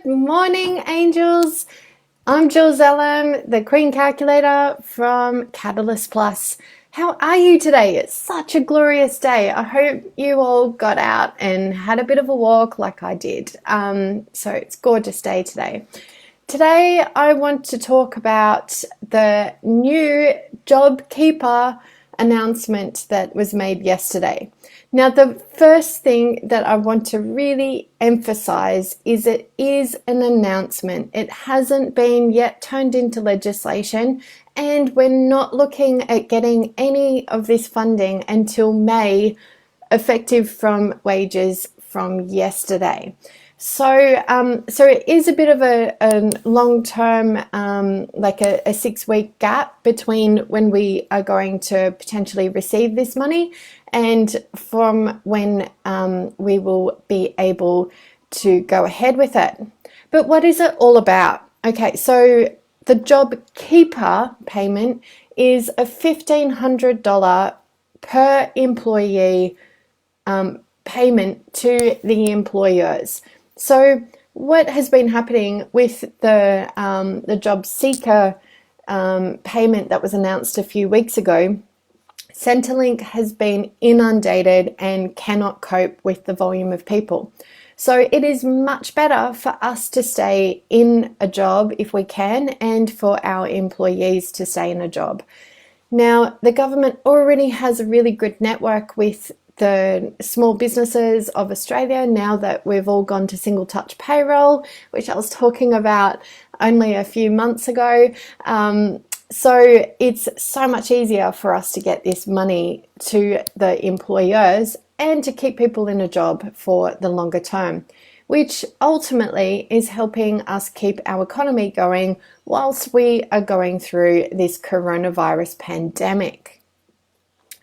Good morning, angels. I'm Jill Zellum, the Queen Calculator from Catalyst Plus. How are you today? It's such a glorious day. I hope you all got out and had a bit of a walk like I did. So it's a gorgeous day today. Today I want to talk about the new JobKeeper announcement that was made yesterday. Now, the first thing that I want to really emphasize is it is an announcement. It hasn't been yet turned into legislation, and we're not looking at getting any of this funding until May, effective from wages from yesterday. So it is a bit of a long-term, like a 6-week gap between when we are going to potentially receive this money and from when we will be able to go ahead with it. But what is it all about? Okay, so the JobKeeper payment is a $1,500 per employee payment to the employers. So what has been happening with the job seeker payment that was announced a few weeks ago, Centrelink has been inundated and cannot cope with the volume of people. So it is much better for us to stay in a job if we can, and for our employees to stay in a job. Now, the government already has a really good network with the small businesses of Australia now that we've all gone to single touch payroll, which I was talking about only a few months ago. So it's so much easier for us to get this money to the employers and to keep people in a job for the longer term, which ultimately is helping us keep our economy going whilst we are going through this coronavirus pandemic.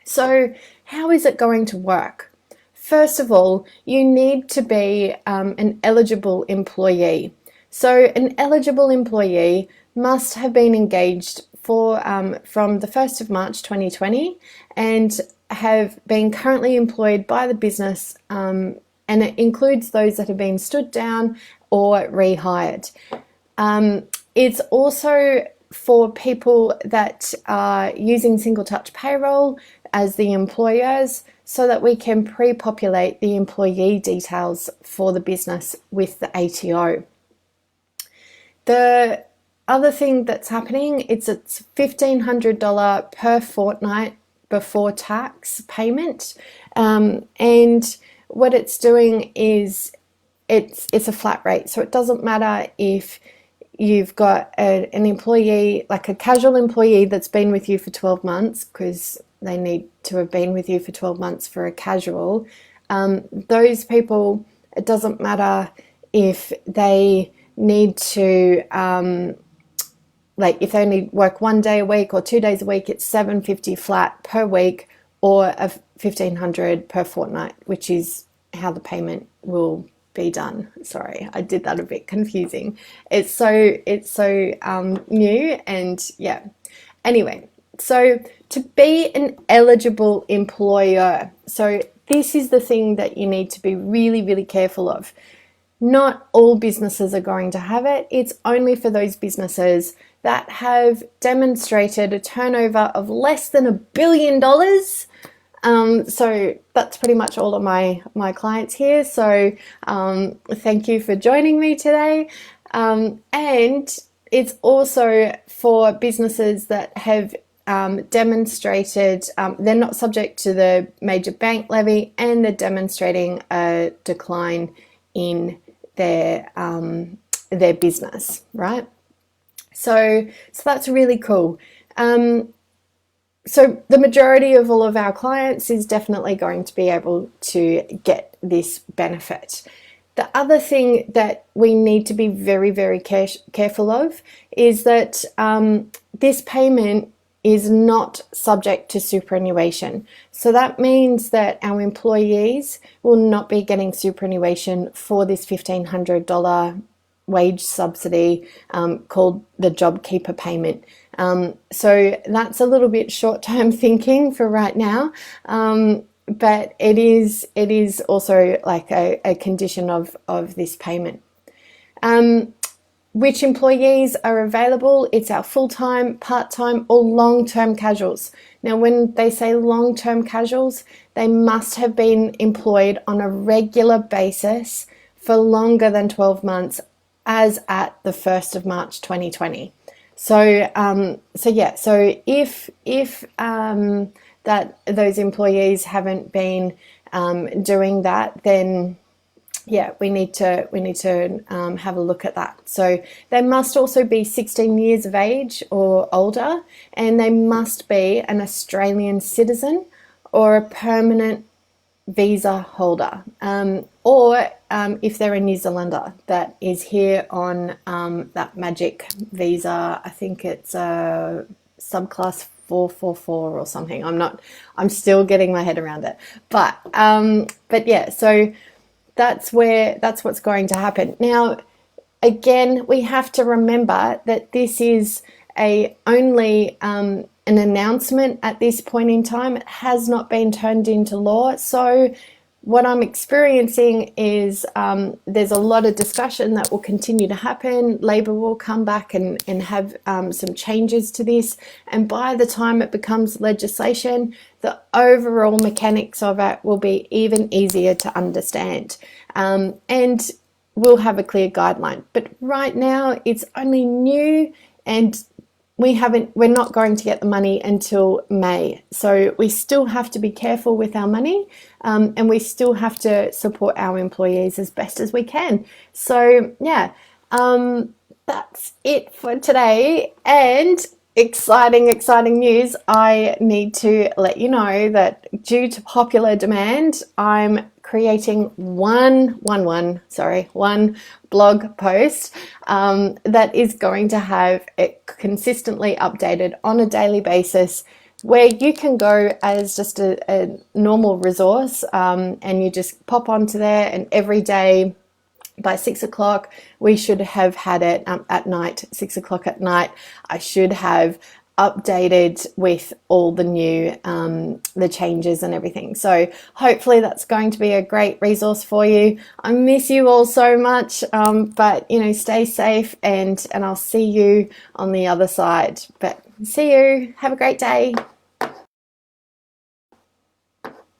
So how is it going to work? First of all, you need to be an eligible employee. So an eligible employee must have been engaged from the 1st of March 2020 and have been currently employed by the business, and it includes those that have been stood down or rehired. It's also for people that are using single touch payroll as the employers, so that we can pre-populate the employee details for the business with the ATO. The other thing that's happening, it's $1,500 per fortnight before tax payment, and what it's doing is it's a flat rate, so it doesn't matter if you've got an employee, like a casual employee that's been with you for 12 months, because they need to have been with you for 12 months for a casual. Those people, it doesn't matter if they need to, like if they only work 1 day a week or 2 days a week, it's $750 flat per week, or a $1,500 per fortnight, which is how the payment will be done. Sorry, I did that a bit confusing. It's so new, and yeah. Anyway, so to be an eligible employer, so this is the thing that you need to be really, really careful of. Not all businesses are going to have it. It's only for those businesses that have demonstrated a turnover of less than $1 billion. So that's pretty much all of my clients here. So thank you for joining me today. And it's also for businesses that have demonstrated they're not subject to the major bank levy, and they're demonstrating a decline in their business, right? So that's really cool. So the majority of all of our clients is definitely going to be able to get this benefit. The other thing that we need to be very, very careful of is that this payment is not subject to superannuation. So that means that our employees will not be getting superannuation for this $1,500 wage subsidy called the JobKeeper payment. So that's a little bit short-term thinking for right now, but it is also like a condition of this payment. Which employees are available? It's our full-time, part-time, or long-term casuals. Now, when they say long-term casuals, they must have been employed on a regular basis for longer than 12 months as at the 1st of March 2020. So if that those employees haven't been doing that, then yeah, we need to have a look at that. So they must also be 16 years of age or older, and they must be an Australian citizen or a permanent visa holder, or if they're a New Zealander that is here on that magic visa. I think it's subclass 444 or something. I'm still getting my head around it, but yeah, so that's what's going to happen. Now, again, we have to remember that this is only an announcement at this point in time. It has not been turned into law. So what I'm experiencing is there's a lot of discussion that will continue to happen. Labor will come back and have some changes to this. And by the time it becomes legislation, the overall mechanics of it will be even easier to understand. And we'll have a clear guideline. But right now, it's only new, and we're not going to get the money until May. So we still have to be careful with our money, and we still have to support our employees as best as we can. So yeah, that's it for today. And exciting news. I need to let you know that due to popular demand, I'm creating one blog post that is going to have it consistently updated on a daily basis, where you can go as just a normal resource, and you just pop onto there, and every day by 6 o'clock, we should have had it at night, 6 o'clock at night, I should have updated with all the new, the changes and everything. So hopefully that's going to be a great resource for you. I miss you all so much, but stay safe, and I'll see you on the other side. But see you. Have a great day.